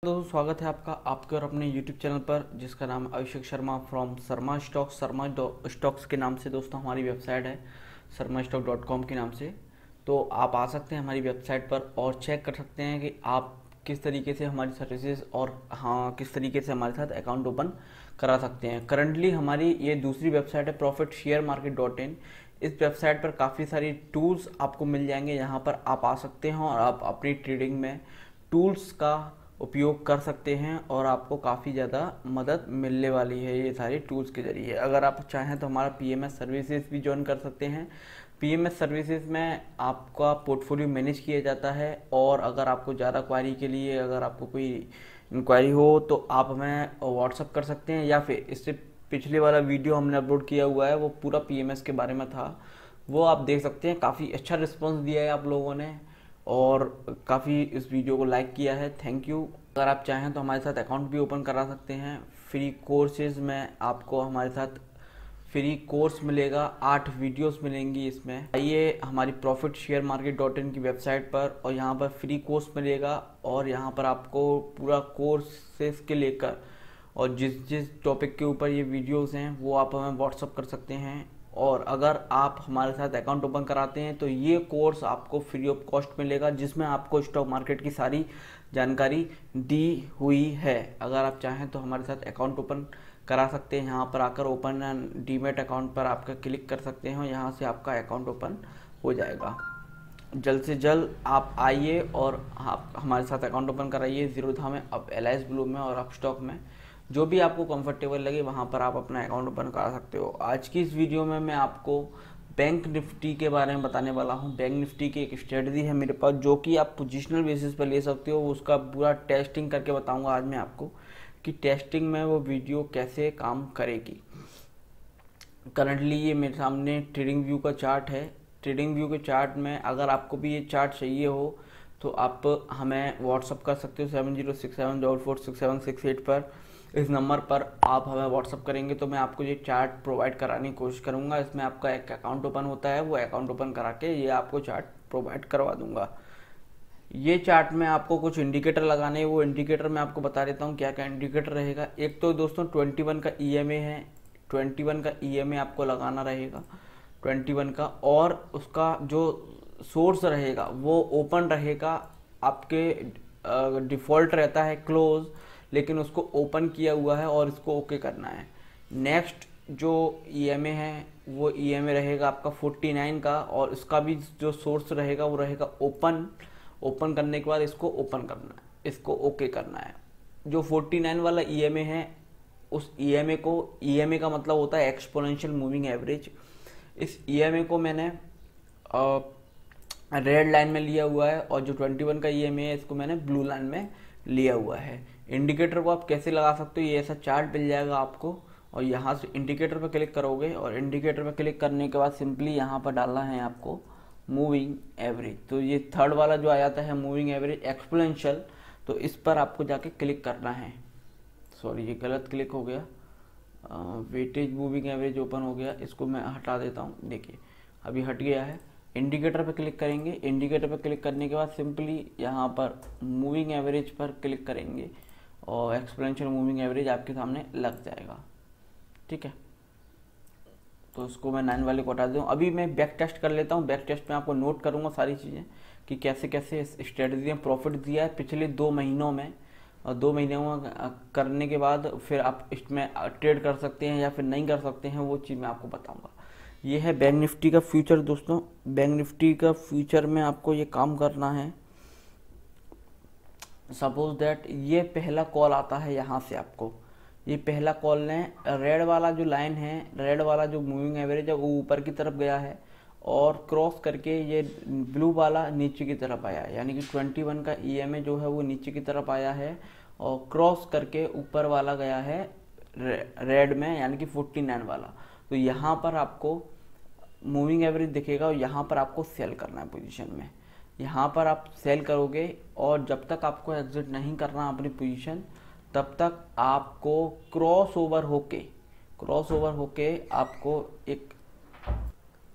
दोस्तों स्वागत है आपका आपके और अपने YouTube चैनल पर जिसका नाम Abhishek Sharma from Sharma stocks. Sharma stocks के नाम से दोस्तों हमारी वेबसाइट है sharmastock.com के नाम से। तो आप आ सकते हैं हमारी वेबसाइट पर और चेक कर सकते हैं कि आप किस तरीके से हमारी सर्विसेज और हाँ किस तरीके से हमारे साथ अकाउंट ओपन करा सकते हैं। करंटली हमारी ये दूसरी वेबसाइट है profitsharemarket.in। इस वेबसाइट पर काफ़ी सारी टूल्स आपको मिल जाएंगे। यहाँ पर आप आ सकते हैं और आप अपनी ट्रेडिंग में टूल्स का उपयोग कर सकते हैं और आपको काफ़ी ज़्यादा मदद मिलने वाली है ये सारे टूल्स के ज़रिए। अगर आप चाहें तो हमारा पीएमएस सर्विसेज भी ज्वाइन कर सकते हैं। पीएमएस सर्विसेज में आपका पोर्टफोलियो मैनेज किया जाता है और अगर आपको ज़्यादा क्वारी के लिए अगर आपको कोई इंक्वायरी हो तो आप हमें व्हाट्सअप कर सकते हैं, या फिर इससे पिछले वाला वीडियो हमने अपलोड किया हुआ है वो पूरा पीएमएस के बारे में था, वो आप देख सकते हैं। काफ़ी अच्छा रिस्पॉन्स दिया है आप लोगों ने और काफ़ी इस वीडियो को लाइक किया है, थैंक यू। अगर आप चाहें तो हमारे साथ अकाउंट भी ओपन करा सकते हैं। फ्री कोर्सेज में आपको हमारे साथ फ्री कोर्स मिलेगा, 8 वीडियोस मिलेंगी इसमें। आइए हमारी profitsharemarket.in की वेबसाइट पर और यहाँ पर फ्री कोर्स मिलेगा और यहाँ पर आपको पूरा कोर्सेज के लेकर और जिस जिस टॉपिक के ऊपर ये वीडियोस हैं वो आप हमें व्हाट्सअप कर सकते हैं। और अगर आप हमारे साथ अकाउंट ओपन कराते हैं तो ये कोर्स आपको फ्री ऑफ कॉस्ट मिलेगा, जिसमें आपको स्टॉक मार्केट की सारी जानकारी दी हुई है। अगर आप चाहें तो हमारे साथ अकाउंट ओपन करा सकते हैं। यहाँ पर आकर ओपन डीमेट अकाउंट पर आपका क्लिक कर सकते हैं और यहाँ से आपका अकाउंट ओपन हो जाएगा। जल्द से जल्द आप आइए और आप हमारे साथ अकाउंट ओपन कराइए ज़ीरोधा में, अब एलाइस ब्लू में और अप स्टॉक में, जो भी आपको कंफर्टेबल लगे वहाँ पर आप अपना अकाउंट ओपन करा सकते हो। आज की इस वीडियो में मैं आपको बैंक निफ्टी के बारे में बताने वाला हूँ। बैंक निफ्टी की एक स्ट्रेटजी है मेरे पास जो कि आप पोजिशनल बेसिस पर ले सकते हो, उसका पूरा टेस्टिंग करके बताऊँगा आज मैं आपको कि टेस्टिंग में वो वीडियो कैसे काम करेगी। करंटली ये मेरे सामने ट्रेडिंग व्यू का चार्ट है। ट्रेडिंग व्यू के चार्ट में अगर आपको भी ये चार्ट चाहिए हो तो आप हमें व्हाट्सअप कर सकते हो 7067446768 पर। इस नंबर पर आप हमें व्हाट्सअप करेंगे तो मैं आपको ये चार्ट प्रोवाइड कराने की कोशिश करूँगा। इसमें आपका एक अकाउंट ओपन होता है, वो अकाउंट ओपन करा के ये आपको चार्ट प्रोवाइड करवा दूंगा। ये चार्ट में आपको कुछ इंडिकेटर लगाने हैं, वो इंडिकेटर मैं आपको बता देता हूँ क्या क्या इंडिकेटर रहेगा। एक तो दोस्तों 21 का ईएमए है, 21 का ईएमए आपको लगाना रहेगा 21 का, और उसका जो सोर्स रहेगा वो ओपन रहेगा। आपके डिफ़ॉल्ट रहता है क्लोज, लेकिन उसको ओपन किया हुआ है और इसको ओके करना है। नेक्स्ट जो ईएमए है वो ईएमए रहेगा आपका 49 का और इसका भी जो सोर्स रहेगा वो रहेगा ओपन। ओपन करने के बाद इसको ओपन करना है, इसको ओके करना है। जो 49 वाला ईएमए है उस ईएमए को, ईएमए का मतलब होता है एक्सपोनेंशियल मूविंग एवरेज। इस ईएमए को मैंने रेड लाइन में लिया हुआ है और जो 21 का ईएमए है इसको मैंने ब्लू लाइन में लिया हुआ है। इंडिकेटर को आप कैसे लगा सकते हो, ये ऐसा चार्ट मिल जाएगा आपको और यहाँ से इंडिकेटर पर क्लिक करोगे और इंडिकेटर पर क्लिक करने के बाद सिंपली यहाँ पर डालना है आपको मूविंग एवरेज। तो ये थर्ड वाला जो आ जाता है मूविंग एवरेज एक्सपोनेंशियल, तो इस पर आपको जाके क्लिक करना है। सॉरी ये गलत क्लिक हो गया, वेटेज मूविंग एवरेज ओपन हो गया, इसको मैं हटा देता हूँ। देखिए अभी हट गया है। इंडिकेटर पर क्लिक करेंगे, इंडिकेटर पर क्लिक करने के बाद सिंपली यहाँ पर मूविंग एवरेज पर क्लिक करेंगे और एक्सपोनेंशियल मूविंग एवरेज आपके सामने लग जाएगा। ठीक है, तो इसको मैं 9 वाले को हटा दूँ। अभी मैं बैक टेस्ट कर लेता हूँ। बैक टेस्ट में आपको नोट करूँगा सारी चीज़ें कि कैसे कैसे स्ट्रेटजी में प्रॉफिट दिया है पिछले 2 महीनों में, और 2 महीनों करने के बाद फिर आप इसमें ट्रेड कर सकते हैं या फिर नहीं कर सकते हैं, वो चीज़ मैं आपको बताऊँगा। ये है बैंक निफ्टी का फ्यूचर दोस्तों। बैंक निफ्टी का फ्यूचर में आपको ये काम करना है। सपोज दैट ये पहला कॉल आता है, यहाँ से आपको ये पहला कॉल ने रेड वाला जो लाइन है, रेड वाला जो मूविंग एवरेज है वो ऊपर की तरफ गया है और क्रॉस करके ये ब्लू वाला नीचे की तरफ आया है, यानी कि 21 का ईएमए जो है वो नीचे की तरफ आया है और क्रॉस करके ऊपर वाला गया है रेड में, यानी कि 49 वाला। तो यहाँ पर आपको मूविंग एवरेज दिखेगा और यहाँ पर आपको सेल करना है पोजीशन में। यहाँ पर आप सेल करोगे और जब तक आपको एग्जिट नहीं करना अपनी पोजीशन तब तक आपको क्रॉस ओवर होके आपको एक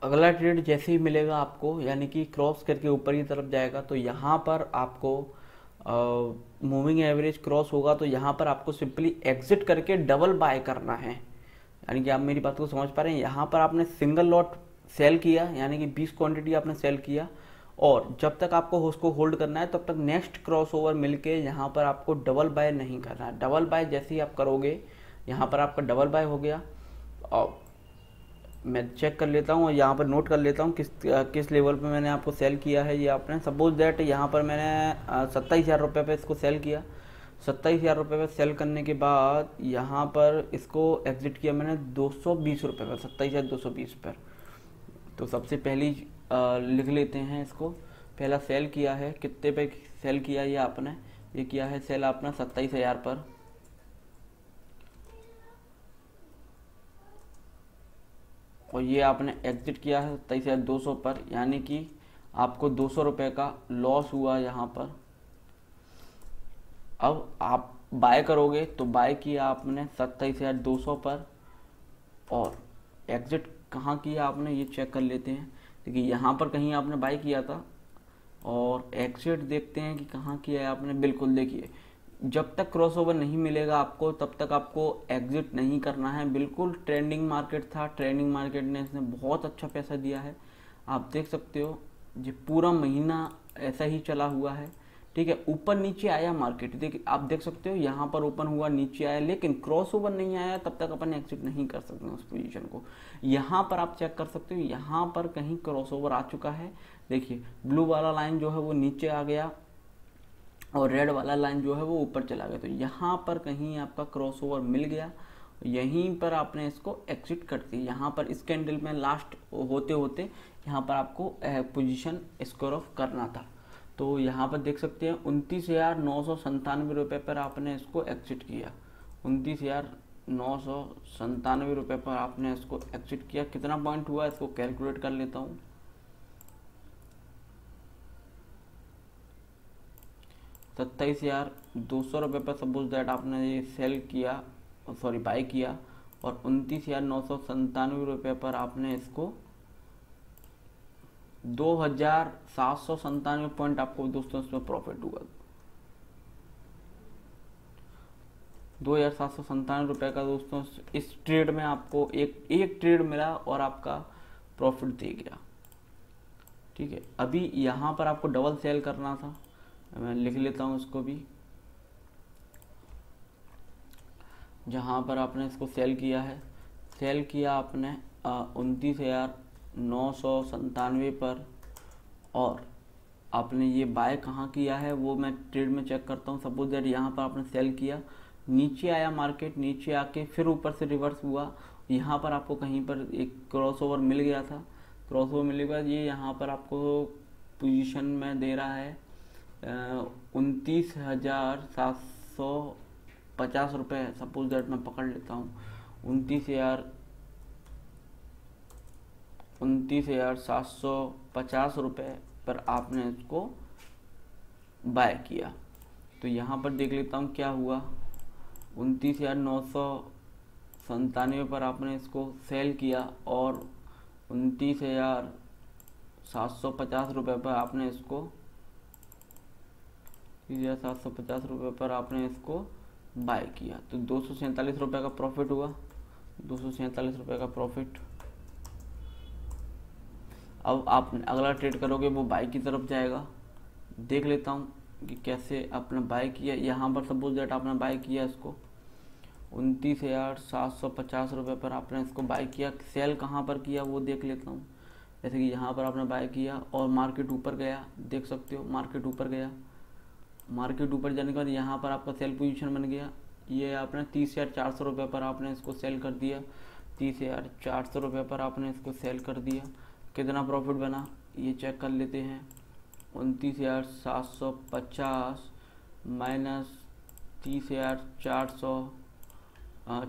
अगला ट्रेड जैसे ही मिलेगा आपको, यानी कि क्रॉस करके ऊपर की तरफ जाएगा, तो यहाँ पर आपको मूविंग एवरेज क्रॉस होगा तो यहाँ पर आपको सिंपली एग्जिट करके डबल बाय करना है। यानी कि आप मेरी बात को समझ पा रहे हैं। यहाँ पर आपने सिंगल लॉट सेल किया, यानी कि 20 क्वांटिटी आपने सेल किया, और जब तक आपको उसको होल्ड करना है तब तक नेक्स्ट क्रॉस ओवर मिलके यहाँ पर आपको डबल बाय नहीं करना है। डबल बाय जैसे ही आप करोगे, यहाँ पर आपका डबल बाय हो गया। और मैं चेक कर लेता हूँ और यहाँ पर नोट कर लेता हूँ किस लेवल पे मैंने आपको सेल किया है। ये आपने सपोज दैट यहाँ पर मैंने 27,000 रुपये पे इसको सेल किया। 27,000 रुपये पे सेल करने के बाद यहाँ पर इसको एग्जिट किया मैंने 220 रुपये पर, 27,220 पर। तो सबसे पहली लिख लेते हैं इसको। पहला सेल किया है, कितने पे सेल किया ये आपने, ये किया है सेल आपने 27,000 पर। और ये आपने एग्जिट किया है 27,200 पर, यानी कि आपको 200 रुपये का लॉस हुआ यहाँ पर। अब आप बाय करोगे तो बाय किया आपने 27,200 पर, और एग्जिट कहाँ किया आपने ये चेक कर लेते हैं। देखिए यहाँ पर कहीं आपने बाय किया था, और एग्जिट देखते हैं कि कहाँ किया है आपने। बिल्कुल देखिए, जब तक क्रॉसओवर नहीं मिलेगा आपको तब तक आपको एग्जिट नहीं करना है। बिल्कुल ट्रेंडिंग मार्केट था, ट्रेंडिंग मार्केट ने इसने बहुत अच्छा पैसा दिया है। आप देख सकते हो ये पूरा महीना ऐसा ही चला हुआ है, ठीक है। ऊपर नीचे आया मार्केट, देखिए आप देख सकते हो यहाँ पर ओपन हुआ, नीचे आया, लेकिन क्रॉसओवर नहीं आया, तब तक अपन एग्जिट नहीं कर सकते उस पोजीशन को। यहाँ पर आप चेक कर सकते हो, यहाँ पर कहीं क्रॉसओवर आ चुका है। देखिए ब्लू वाला लाइन जो है वो नीचे आ गया, और रेड वाला लाइन जो है वो ऊपर चला गया। तो यहाँ पर कहीं आपका क्रॉसओवर मिल गया, यहीं पर आपने इसको एग्जिट कर दिया। यहाँ पर इस कैंडल में लास्ट होते होते यहाँ पर आपको पोजीशन स्क्वायर ऑफ करना था। तो यहाँ पर देख सकते हैं 29,997 रुपये पर आपने इसको एग्जिट किया। 29,997 रुपये पर आपने इसको एग्जिट किया। कितना पॉइंट हुआ इसको कैलकुलेट कर लेता हूँ। 27,200 रुपये पर सपोज दैट आपने ये सेल किया, सॉरी बाय किया, और 29,997 रुपये पर आपने इसको 2,797 पॉइंट आपको दोस्तों इसमें प्रॉफिट हुआ। 2,797 रुपये का दोस्तों इस ट्रेड में आपको एक ट्रेड मिला और आपका प्रॉफिट दे गया, ठीक है। अभी यहाँ पर आपको डबल सेल करना था, मैं लिख लेता हूँ इसको भी। जहाँ पर आपने इसको सेल किया है, सेल किया आपने 29,997 पर, और आपने ये बाय कहाँ किया है वो मैं ट्रेड में चेक करता हूँ। सपोज दैट यहाँ पर आपने सेल किया, नीचे आया मार्केट, नीचे आके फिर ऊपर से रिवर्स हुआ। यहाँ पर आपको कहीं पर एक क्रॉसओवर मिल गया था। क्रॉसओवर मिलने के बाद ये यहाँ पर आपको पोजीशन में दे रहा है 29,750 रुपये। सपोज दैट मैं पकड़ लेता हूँ 29,750 रुपये पर आपने इसको बाय किया। तो यहाँ पर देख लेता हूँ क्या हुआ। 29,997 पर आपने इसको सेल किया, और 29,750 रुपये पर आपने इसको 30,750 रुपये पर आपने इसको बाय किया। तो 247 रुपये का प्रॉफिट हुआ, 247 रुपये का प्रॉफिट। अब आप अगला ट्रेड करोगे वो बाय की तरफ जाएगा। देख लेता हूँ कि कैसे आपने बाय किया। यहाँ पर सपोज दैट आपने बाय किया इसको 29,750 रुपये पर आपने इसको बाय किया। सेल कहाँ पर किया वो देख लेता हूँ। जैसे कि यहाँ पर आपने बाय किया और मार्केट ऊपर गया, देख सकते हो मार्केट ऊपर गया। मार्केट ऊपर जाने के बाद यहाँ पर आपका सेल पोजीशन बन गया। ये आपने 30,400 रुपये पर आपने इसको सेल कर दिया। 30,400 रुपये पर आपने इसको सेल कर दिया। कितना प्रॉफिट बना ये चेक कर लेते हैं। 29,750 माइनस 30,400,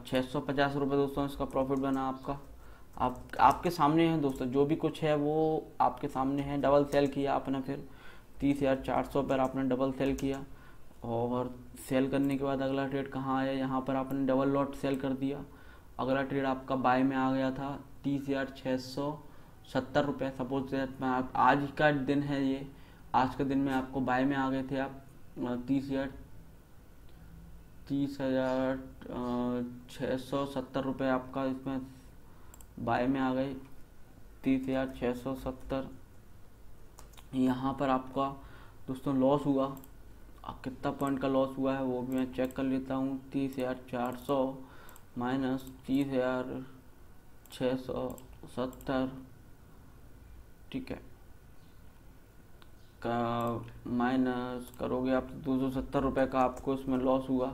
650 रुपये दोस्तों इसका प्रॉफिट बना आपका। आपके सामने है दोस्तों, जो भी कुछ है वो आपके सामने है। डबल सेल किया आपने, फिर 30,400 पर आपने डबल सेल किया, और सेल करने के बाद अगला ट्रेड कहाँ आया, यहाँ पर आपने डबल लॉट सेल कर दिया। अगला ट्रेड आपका बाय में आ गया था 30,670 रुपये। सपोज दैट मैं आज का दिन है ये, आज के दिन में आपको बाय में आ गए थे आप 30,000 30,670 रुपये आपका इसमें बाय में आ गए। 30,670। यहाँ पर आपका दोस्तों लॉस हुआ, कितना पॉइंट का लॉस हुआ है वो भी मैं चेक कर लेता हूँ। 30,400 माइनस 30,670, ठीक है, का माइनस करोगे आप 270 रुपये का आपको इसमें लॉस हुआ,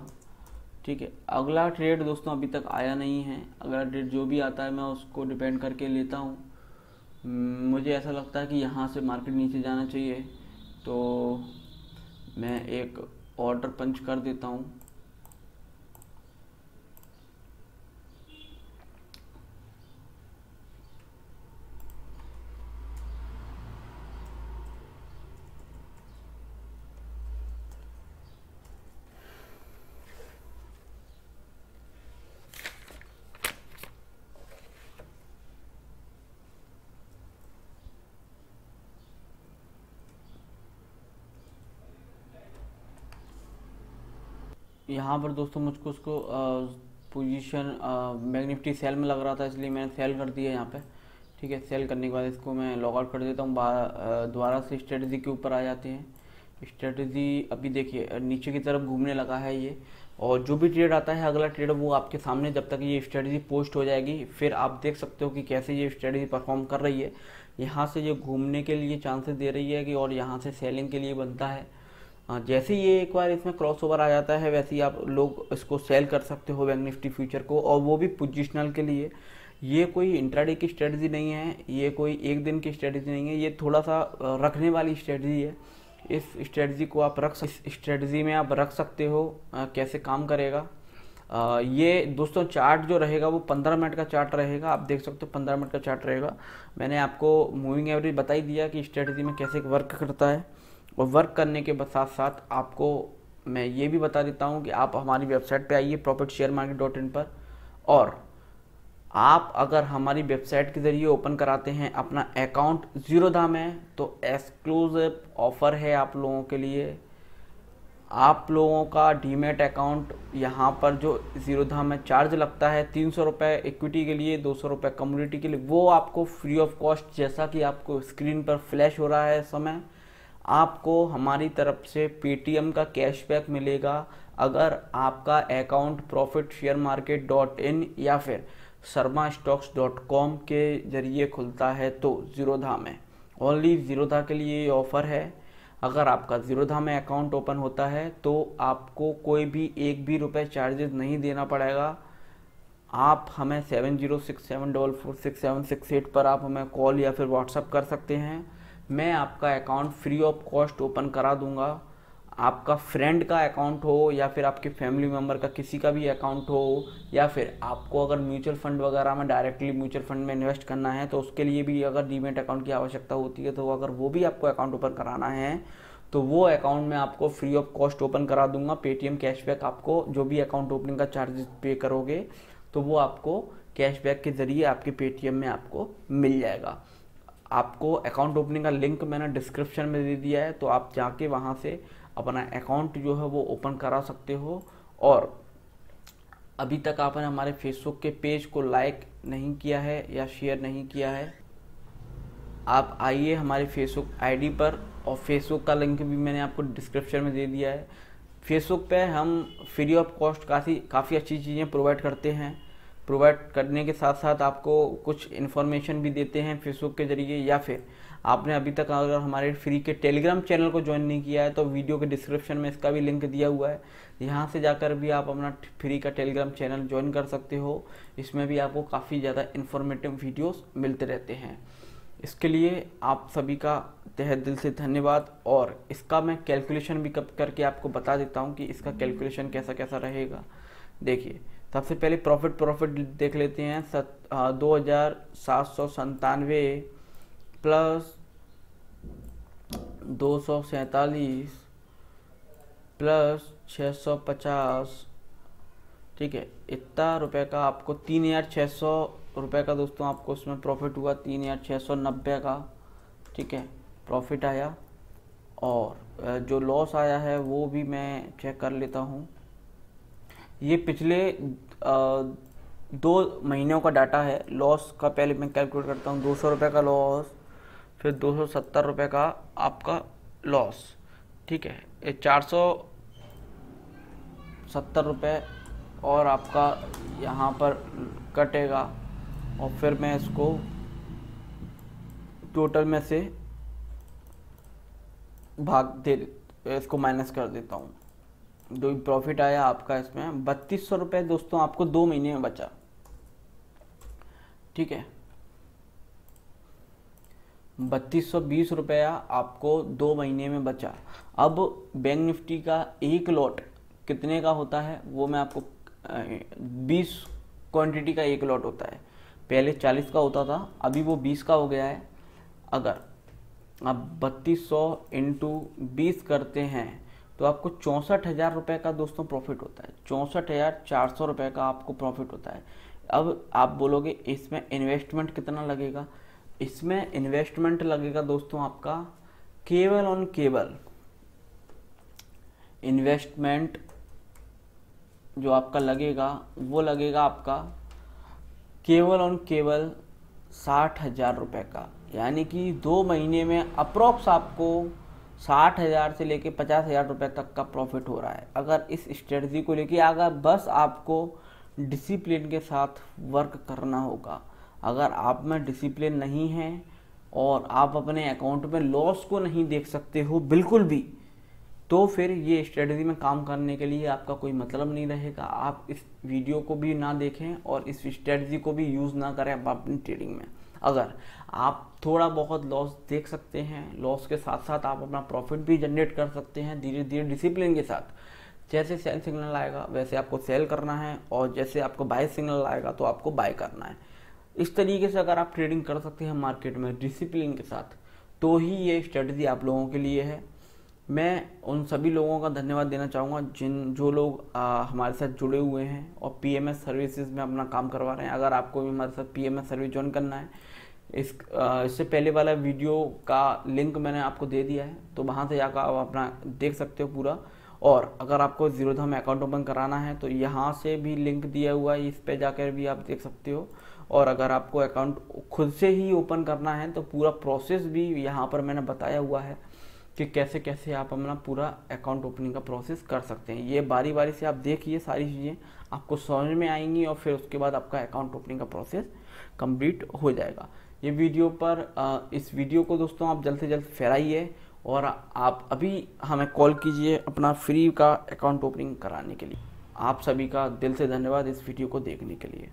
ठीक है। अगला ट्रेड दोस्तों अभी तक आया नहीं है, अगला ट्रेड जो भी आता है मैं उसको डिपेंड करके लेता हूँ। मुझे ऐसा लगता है कि यहाँ से मार्केट नीचे जाना चाहिए, तो मैं एक ऑर्डर पंच कर देता हूँ। यहाँ पर दोस्तों मुझको उसको पोजीशन बैंक निफ्टी सेल में लग रहा था, इसलिए मैंने सेल कर दिया यहाँ पे, ठीक है। सेल करने के बाद इसको मैं लॉग आउट कर देता हूँ। दोबारा से स्ट्रेटजी के ऊपर आ जाते हैं। स्ट्रेटजी अभी देखिए नीचे की तरफ घूमने लगा है ये, और जो भी ट्रेड आता है अगला ट्रेड वो आपके सामने, जब तक ये स्ट्रेटजी पोस्ट हो जाएगी फिर आप देख सकते हो कि कैसे ये स्ट्रेटजी परफॉर्म कर रही है। यहाँ से ये घूमने के लिए चांसेस दे रही है कि, और यहाँ से सेलिंग के लिए बनता है। जैसे ही ये एक बार इसमें क्रॉस ओवर आ जाता है वैसे ही आप लोग इसको सेल कर सकते हो बैंक निफ्टी फ्यूचर को, और वो भी पोजिशनल के लिए। ये कोई इंट्राडे की स्ट्रेटजी नहीं है, ये कोई एक दिन की स्ट्रेटजी नहीं है, ये थोड़ा सा रखने वाली स्ट्रेटजी है। इस स्ट्रेटजी को आप इस स्ट्रेटजी में आप रख सकते हो। कैसे काम करेगा ये दोस्तों, चार्ट जो रहेगा वो 15 मिनट का चार्ट रहेगा। आप देख सकते हो 15 मिनट का चार्ट रहेगा। मैंने आपको मूविंग एवरेज बता ही दिया कि स्ट्रेटजी में कैसे वर्क करता है, और वर्क करने के साथ साथ आपको मैं ये भी बता देता हूँ कि आप हमारी वेबसाइट पे आइए profitsharemarket.in पर, और आप अगर हमारी वेबसाइट के ज़रिए ओपन कराते हैं अपना अकाउंट ज़ीरोधा में, तो एक्सक्लूसिव ऑफ़र है आप लोगों के लिए। आप लोगों का डीमेट अकाउंट यहाँ पर जो ज़ीरोधा में चार्ज लगता है 300 रुपये इक्विटी के लिए, 200 रुपये कम्युनिटी के लिए, वो आपको फ्री ऑफ कॉस्ट, जैसा कि आपको स्क्रीन पर फ्लैश हो रहा है इस समय, आपको हमारी तरफ से पेटीएम का कैशबैक मिलेगा अगर आपका अकाउंट profitsharemarket.in या फिर sarmastocks.com के ज़रिए खुलता है तो ज़ीरोधा में। ओनली ज़ीरोधा के लिए ये ऑफ़र है। अगर आपका ज़ीरोधा में अकाउंट ओपन होता है तो आपको कोई भी एक भी रुपये चार्जेस नहीं देना पड़ेगा। आप हमें 7067446768 पर आप हमें कॉल या फिर व्हाट्सअप कर सकते हैं। मैं आपका account free of cost open करा दूंगा। आपका फ्रेंड का अकाउंट हो या फिर आपके फैमिली मेम्बर का किसी का भी अकाउंट हो, या फिर आपको अगर म्यूचुअल फंड वगैरह में डायरेक्टली म्यूचुअल फंड में इन्वेस्ट करना है तो उसके लिए भी अगर डीमेट अकाउंट की आवश्यकता होती है, तो अगर वो भी आपको अकाउंट ओपन कराना है तो वो अकाउंट में आपको फ्री ऑफ कॉस्ट ओपन करा दूंगा। पेटीएम कैशबैक, आपको जो भी अकाउंट ओपनिंग का चार्जेस पे करोगे तो वो आपको कैशबैक के ज़रिए आपके पेटीएम में आपको मिल जाएगा। आपको अकाउंट ओपनिंग का लिंक मैंने डिस्क्रिप्शन में दे दिया है, तो आप जाके वहाँ से अपना अकाउंट जो है वो ओपन करा सकते हो। और अभी तक आपने हमारे फेसबुक के पेज को लाइक नहीं किया है या शेयर नहीं किया है, आप आइए हमारे फेसबुक आईडी पर, और फेसबुक का लिंक भी मैंने आपको डिस्क्रिप्शन में दे दिया है। फेसबुक पे हम फ्री ऑफ कॉस्ट काफ़ी अच्छी चीज़ें प्रोवाइड करते हैं। प्रोवाइड करने के साथ साथ आपको कुछ इन्फॉर्मेशन भी देते हैं फेसबुक के ज़रिए, या फिर आपने अभी तक अगर हमारे फ्री के टेलीग्राम चैनल को ज्वाइन नहीं किया है तो वीडियो के डिस्क्रिप्शन में इसका भी लिंक दिया हुआ है। यहाँ से जाकर भी आप अपना फ्री का टेलीग्राम चैनल ज्वाइन कर सकते हो। इसमें भी आपको काफ़ी ज़्यादा इन्फॉर्मेटिव वीडियोस मिलते रहते हैं। इसके लिए आप सभी का तहे दिल से धन्यवाद। और इसका मैं कैलकुलेशन भी करके आपको बता देता हूँ कि इसका कैलकुलेशन कैसा कैसा रहेगा। देखिए, सबसे पहले प्रॉफिट देख लेते हैं। 2797 प्लस 247 प्लस 650, ठीक है, इतना रुपए का आपको 3600 रुपये का दोस्तों आपको उसमें प्रॉफिट हुआ। 3690 का, ठीक है, प्रॉफिट आया। और जो लॉस आया है वो भी मैं चेक कर लेता हूँ। ये पिछले 2 महीनों का डाटा है। लॉस का पहले मैं कैलकुलेट करता हूँ, 200 रुपये का लॉस, फिर 270 रुपये का आपका लॉस, ठीक है। ये 470 रुपये और आपका यहाँ पर कटेगा, और फिर मैं इसको टोटल में से इसको माइनस कर देता हूँ। जो प्रॉफिट आया आपका इसमें 3200 रुपये दोस्तों आपको 2 महीने में बचा, ठीक है। 3220 रुपया आपको 2 महीने में बचा। अब बैंक निफ्टी का एक लॉट कितने का होता है वो मैं आपको 20 क्वांटिटी का एक लॉट होता है। पहले 40 का होता था, अभी वो 20 का हो गया है। अगर आप 3200 इंटू 20 करते हैं तो आपको 64,000 रुपये का दोस्तों प्रॉफिट होता है। 64,400 रुपये का आपको प्रॉफिट होता है। अब आप बोलोगे इसमें इन्वेस्टमेंट कितना लगेगा? इसमें इन्वेस्टमेंट लगेगा दोस्तों आपका केवल ऑन केवल इन्वेस्टमेंट जो आपका लगेगा वो लगेगा आपका केवल ऑन केवल 60,000 रुपये का। यानी कि 2 महीने में अप्रोक्स आपको 60,000 से लेके 50,000 रुपये तक का प्रॉफिट हो रहा है। अगर इस स्ट्रेटजी को लेके अगर बस आपको डिसिप्लिन के साथ वर्क करना होगा। अगर आप में डिसिप्लिन नहीं है और आप अपने अकाउंट में लॉस को नहीं देख सकते हो बिल्कुल भी, तो फिर ये स्ट्रेटजी में काम करने के लिए आपका कोई मतलब नहीं रहेगा। आप इस वीडियो को भी ना देखें और इस स्ट्रेटजी को भी यूज़ ना करें अपनी ट्रेडिंग में। अगर आप थोड़ा बहुत लॉस देख सकते हैं, लॉस के साथ साथ आप अपना प्रॉफिट भी जनरेट कर सकते हैं धीरे धीरे डिसिप्लिन के साथ। जैसे सेल सिग्नल आएगा वैसे आपको सेल करना है, और जैसे आपको बाय सिग्नल आएगा तो आपको बाय करना है। इस तरीके से अगर आप ट्रेडिंग कर सकते हैं मार्केट में डिसिप्लिन के साथ, तो ही ये स्ट्रेटजी आप लोगों के लिए है। मैं उन सभी लोगों का धन्यवाद देना चाहूँगा जो लोग हमारे साथ जुड़े हुए हैं और पीएमएस सर्विसेज में अपना काम करवा रहे हैं। अगर आपको भी हमारे साथ पीएमएस सर्विस ज्वाइन करना है, इससे पहले वाला वीडियो का लिंक मैंने आपको दे दिया है, तो वहाँ से जाकर आप अपना देख सकते हो पूरा। और अगर आपको जीरोधा में अकाउंट ओपन कराना है तो यहाँ से भी लिंक दिया हुआ है, इस पे जाकर भी आप देख सकते हो। और अगर आपको अकाउंट खुद से ही ओपन करना है तो पूरा प्रोसेस भी यहाँ पर मैंने बताया हुआ है कि कैसे कैसे आप अपना पूरा अकाउंट ओपनिंग का प्रोसेस कर सकते हैं। ये बारी बारी से आप देखिए, सारी चीज़ें आपको समझ में आएंगी और फिर उसके बाद आपका अकाउंट ओपनिंग का प्रोसेस कंप्लीट हो जाएगा। ये वीडियो पर इस वीडियो को दोस्तों आप जल्द से जल्द फैलाइए और आप अभी हमें कॉल कीजिए अपना फ्री का अकाउंट ओपनिंग कराने के लिए। आप सभी का दिल से धन्यवाद इस वीडियो को देखने के लिए।